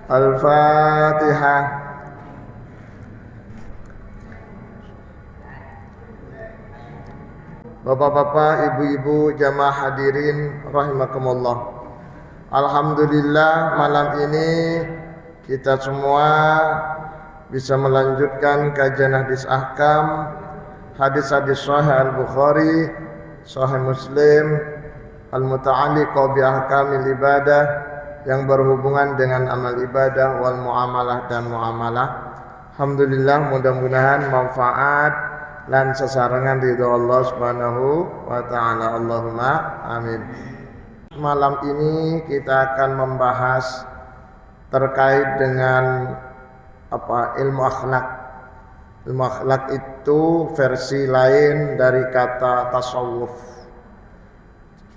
Al-Fatihah. Bapak-bapak, ibu-ibu, jamaah hadirin rahimakumullah. Alhamdulillah malam ini kita semua bisa melanjutkan kajian hadis ahkam, hadis-hadis sahih Al-Bukhari, sahih Muslim, al-muta'alliqah bi ahkamil ibadah, yang berhubungan dengan amal ibadah wal muamalah dan muamalah. Alhamdulillah, mudah-mudahan manfaat lan sesarengan ridho Allah Subhanahu wa taala. Allahumma amin. Malam ini kita akan membahas terkait dengan ilmu akhlak. Ilmu akhlak itu versi lain dari kata tasawuf,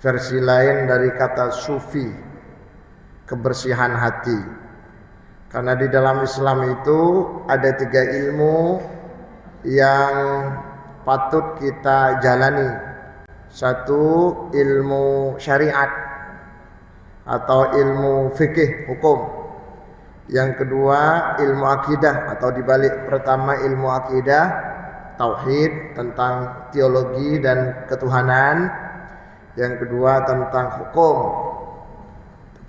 versi lain dari kata sufi, kebersihan hati. Karena di dalam Islam itu ada 3 ilmu yang patut kita jalani. Satu, ilmu syariat atau ilmu fikih, hukum. Yang kedua, ilmu akidah, atau dibalik, pertama ilmu akidah, tauhid, tentang teologi dan ketuhanan. Yang kedua tentang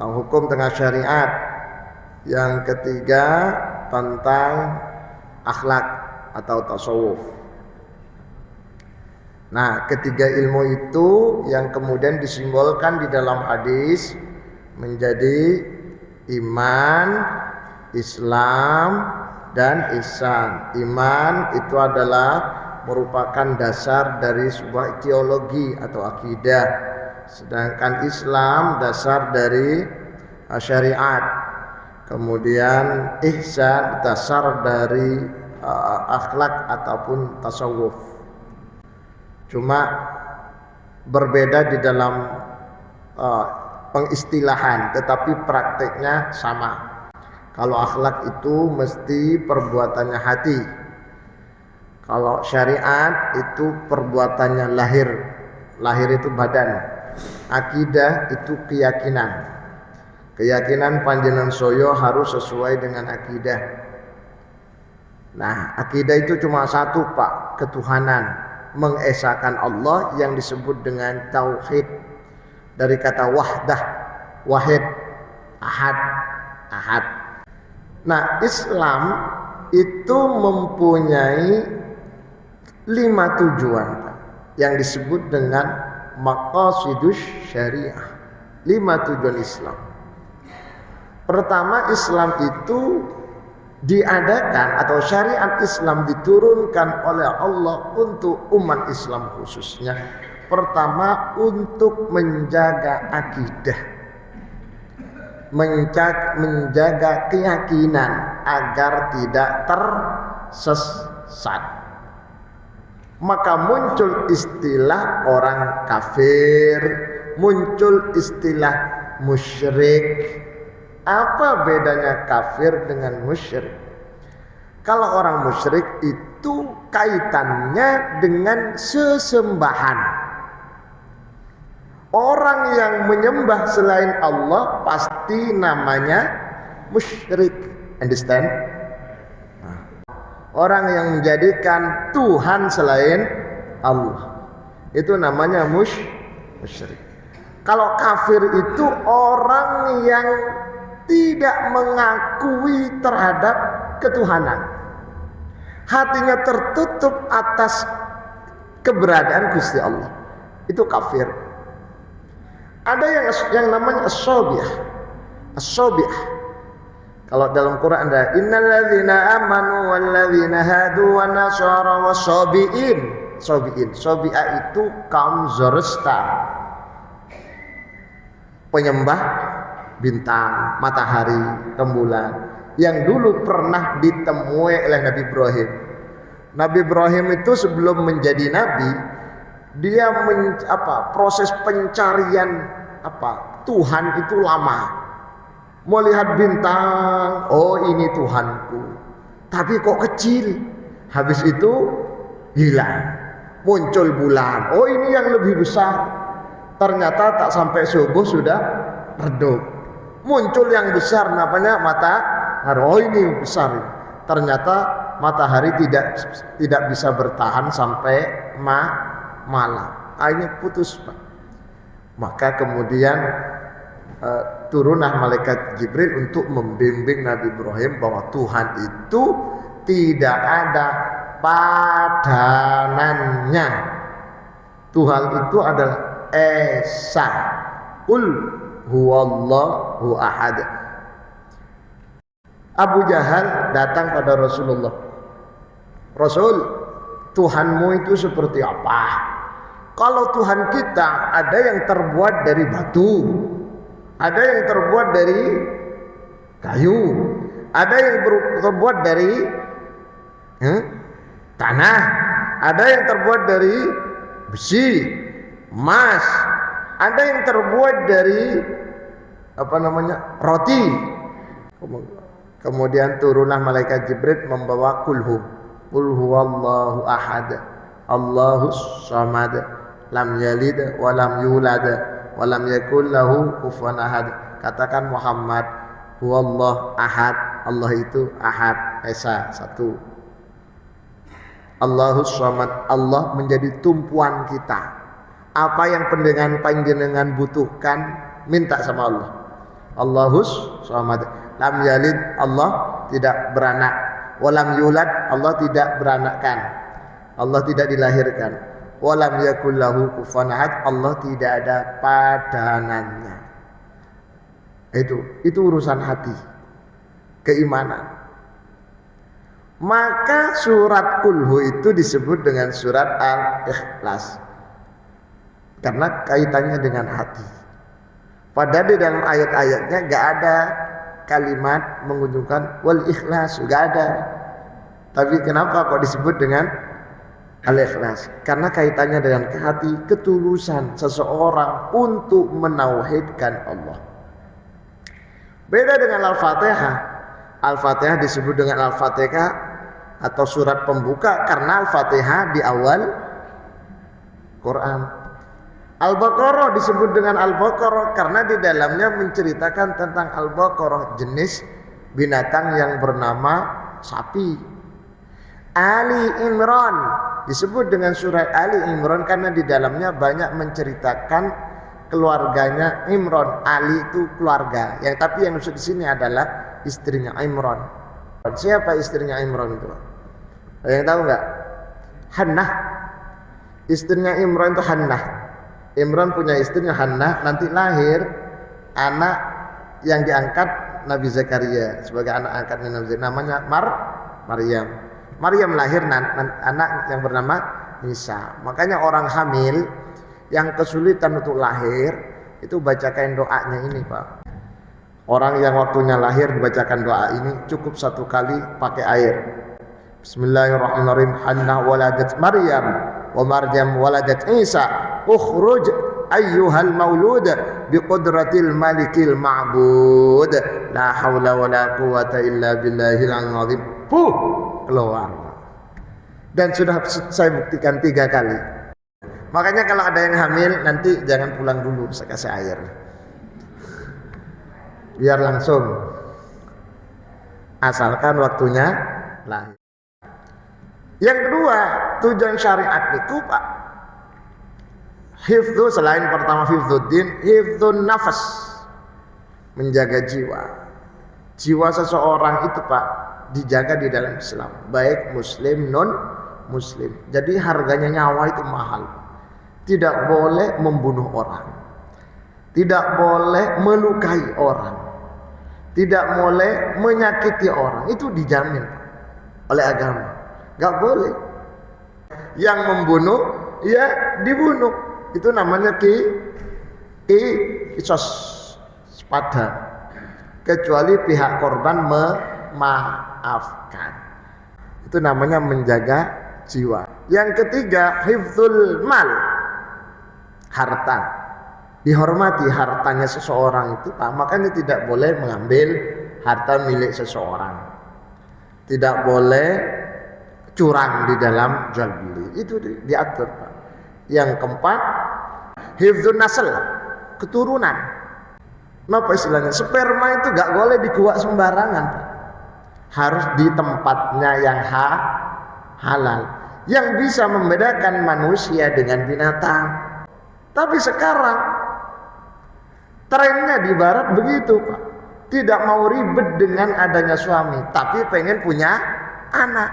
hukum tengah syariat. Yang ketiga tentang akhlak atau tasawuf. Nah, ketiga ilmu itu yang kemudian disimbolkan di dalam hadis menjadi iman, Islam, dan ihsan. Iman itu adalah merupakan dasar dari sebuah ideologi atau akidah, sedangkan Islam dasar dari syariat. Kemudian ihsan dasar dari akhlak ataupun tasawuf. Cuma berbeda di dalam pengistilahan, tetapi prakteknya sama. Kalau akhlak itu mesti perbuatannya hati. Kalau syariat itu perbuatannya lahir. Lahir itu badan. Akidah itu keyakinan. Keyakinan panjenengan soyo harus sesuai dengan akidah. Nah, akidah itu cuma satu, Pak, ketuhanan, mengesahkan Allah yang disebut dengan tauhid. Dari kata wahdah, wahid, ahad. Nah, Islam itu mempunyai 5 tujuan, Pak, yang disebut dengan maqasidus syariah. 5 tujuan Islam. Pertama, Islam itu diadakan atau syariat Islam diturunkan oleh Allah untuk umat Islam khususnya. Pertama, untuk menjaga akidah, menjaga keyakinan agar tidak tersesat. Maka muncul istilah orang kafir, muncul istilah musyrik. Apa bedanya kafir dengan musyrik? Kalau orang musyrik itu kaitannya dengan sesembahan. Orang yang menyembah selain Allah pasti namanya musyrik. Understand? Orang yang menjadikan Tuhan selain Allah, itu namanya musyrik. Kalau kafir itu orang yang tidak mengakui terhadap ketuhanan, hatinya tertutup atas keberadaan Gusti Allah, itu kafir. Ada yang namanya as-sabiah. Kalau dalam Quran ada innalladzina amanu walladzina hadu wan nasara was-sabiin. Sabiah itu kaum Zoroaster, penyembah bintang, matahari, rembulan, yang dulu pernah ditemui oleh Nabi Ibrahim. Nabi Ibrahim itu sebelum menjadi nabi, dia proses pencarian Tuhan itu lama. Melihat bintang, oh ini Tuhanku, tapi kok kecil. Habis itu hilang, muncul bulan, oh ini yang lebih besar. Ternyata tak sampai subuh sudah redup. Muncul yang besar namanya matahari. Oh ini besar. Ternyata matahari tidak bisa bertahan sampai malam. Akhirnya putus, Pak. Maka kemudian turunlah malaikat Jibril untuk membimbing Nabi Ibrahim bahwa Tuhan itu tidak ada padanannya. Tuhan itu adalah Esa. Qul huwallahu ahad. Abu Jahal datang pada Rasulullah. Rasul, Tuhanmu itu seperti apa? Kalau Tuhan kita ada yang terbuat dari batu, ada yang terbuat dari kayu, ada yang terbuat dari tanah, ada yang terbuat dari besi, emas, ada yang terbuat dari roti. Kemudian turunlah malaikat Jibril membawa qul huwallahu ahad, Allahus samad, lam yalid wa lam yulad wa lam yakul lahu kufuwan ahad. Katakan Muhammad, huwallah ahad, Allah itu ahad, esa, satu. Allahus samad, Allah menjadi tumpuan kita. Apa yang panjenengan butuhkan, minta sama Allah. Allahus samad, lam yalid, Allah tidak beranak, walam yulad, Allah tidak beranakkan, Allah tidak dilahirkan, walam yakul lahu kufuwan ahad, Allah tidak ada padanannya. Itu urusan hati, keimanan. Maka surat Qulhu itu disebut dengan surat Al-Ikhlas karena kaitannya dengan hati. Padahal di dalam ayat-ayatnya gak ada kalimat menunjukkan wal ikhlas, gak ada. Tapi kenapa kok disebut dengan al-ikhlas? Karena kaitannya dengan hati, ketulusan seseorang untuk menauhidkan Allah. Beda dengan Al-Fatihah. Al-Fatihah disebut dengan Al-Fatihah atau surat pembuka karena Al-Fatihah di awal Quran. Al-Baqarah disebut dengan Al-Baqarah karena di dalamnya menceritakan tentang Al-Baqarah, jenis binatang yang bernama sapi. Ali Imran disebut dengan surat Ali Imran karena di dalamnya banyak menceritakan keluarganya Imran. Ali itu keluarga. Tapi yang maksud di sini adalah istrinya Imran. Siapa istrinya Imran itu? Ada yang tahu nggak? Hannah. Istrinya Imran itu Hannah. Imran punya istrinya Hannah, nanti lahir anak yang diangkat Nabi Zakaria sebagai anak angkatnya Nabi Zakaria, namanya Maryam. Maryam lahir anak yang bernama Isa. Makanya orang hamil yang kesulitan untuk lahir itu bacakan doanya ini, Pak. Orang yang waktunya lahir dibacakan doa ini cukup satu kali pakai air. Bismillahirrahmanirrahim. Hannah waladat Maryam wa Maryam waladat Isa. Ukhruj ayyuhal maulud biqudratil malikil ma'bud. La haula wala quwata illa billahil azim. Keluar. Dan sudah saya buktikan 3 kali. Makanya kalau ada yang hamil nanti jangan pulang dulu, saya kasih air. Biar langsung. Asalkan waktunya lahir. Yang kedua, tujuan syariat itu, Pak, hifdzu, selain pertama hifdzuddin, hifdzun nafas, menjaga jiwa. Jiwa seseorang itu, Pak, dijaga di dalam Islam, baik muslim non muslim. Jadi harganya nyawa itu mahal. Tidak boleh membunuh orang, tidak boleh melukai orang, tidak boleh menyakiti orang. Itu dijamin oleh agama. Gak boleh. Yang membunuh ya dibunuh. Itu namanya kisos sepadan. Kecuali pihak korban memaafkan. Itu namanya menjaga jiwa. Yang ketiga, hifdzul mal, harta. Dihormati hartanya seseorang itu, Pak. Makanya tidak boleh mengambil harta milik seseorang. Tidak boleh curang di dalam jual beli. Itu diatur, Pak. Yang keempat, hifdzun nasl, keturunan. Napa istilahnya? Sperma itu gak boleh dikuak sembarangan, Pak. Harus di tempatnya yang halal, yang bisa membedakan manusia dengan binatang. Tapi sekarang trennya di barat begitu, Pak. Tidak mau ribet dengan adanya suami, tapi pengen punya anak.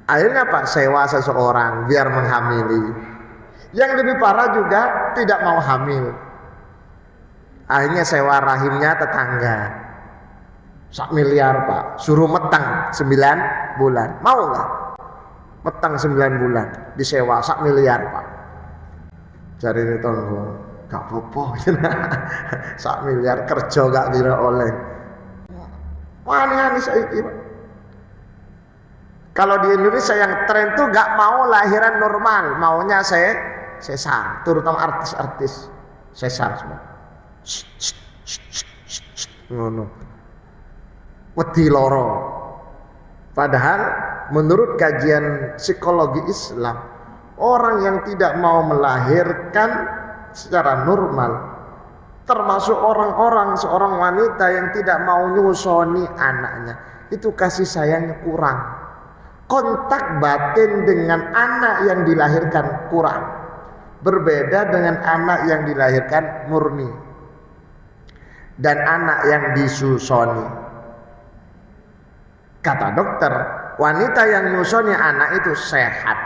Akhirnya Pak, sewa seseorang biar menghamili. Yang lebih parah juga tidak mau hamil. Akhirnya sewa rahimnya tetangga. 1 miliar Pak, suruh metang 9 bulan. Mau nggak? Metang 9 bulan, disewa 1 miliar Pak. Cari ini tonggo, gak apa-apa. 1 miliar kerja gak kira oleh. Wani saiki Pak. Kalau di Indonesia yang tren tuh gak mau lahiran normal, maunya sesar, terutama artis-artis sesar semua. Ngono. Wedi loro. Padahal menurut kajian psikologi Islam, orang yang tidak mau melahirkan secara normal, termasuk seorang wanita yang tidak mau nyusoni anaknya, itu kasih sayangnya kurang. Kontak batin dengan anak yang dilahirkan kurang. Berbeda dengan anak yang dilahirkan murni dan anak yang disusoni. Kata dokter, wanita yang nyusoni anak itu sehat,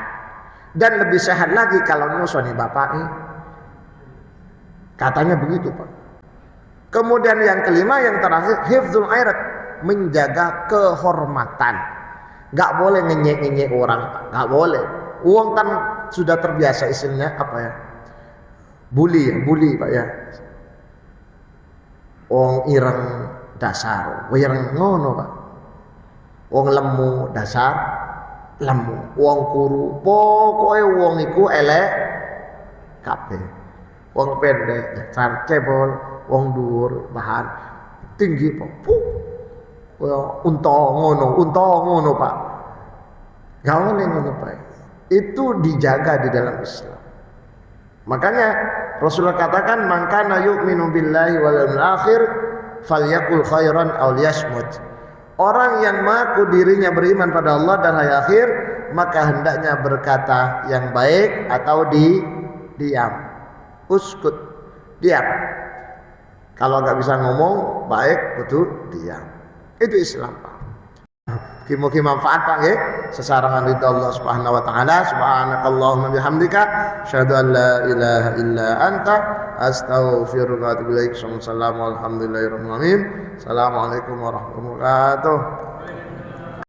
dan lebih sehat lagi kalau nyusoni bapaknya. Katanya begitu Pak. Kemudian yang kelima, yang terakhir, hifdzul airat, menjaga kehormatan. Gak boleh ngenyek-ngenyek orang Pak. Gak boleh. Uang kan sudah terbiasa istilahnya apa ya, bully Pak ya. Wong ireng dasar, ireng ngono Pak. Wong lemu dasar lemu, wong kuru pokoknya wong iku elek kabeh. Wong pendek dasar cebol, wong dhuwur bahan tinggi Pak. Unta ngono Pak. Gak boleh ngono Pak. Itu dijaga di dalam Islam. Makanya Rasulullah katakan, man kana yu'minu billahi wal yawmil akhir falyakul khairan aw liyasmut. Orang yang mengaku dirinya beriman pada Allah dan hari akhir, maka hendaknya berkata yang baik atau diam. Uskut, diam. Kalau nggak bisa ngomong baik, betul diam. Itu Islam Pak. Mugi-mugi manfaat Pak nggih. Sesarangan ridha Allah Subhanahu wa taala. Subhanakallahumma bihamdika asyhadu an la ilaha illa anta astaghfiruka wa atubu ilaik. Assalamualaikum warahmatullahi wabarakatuh.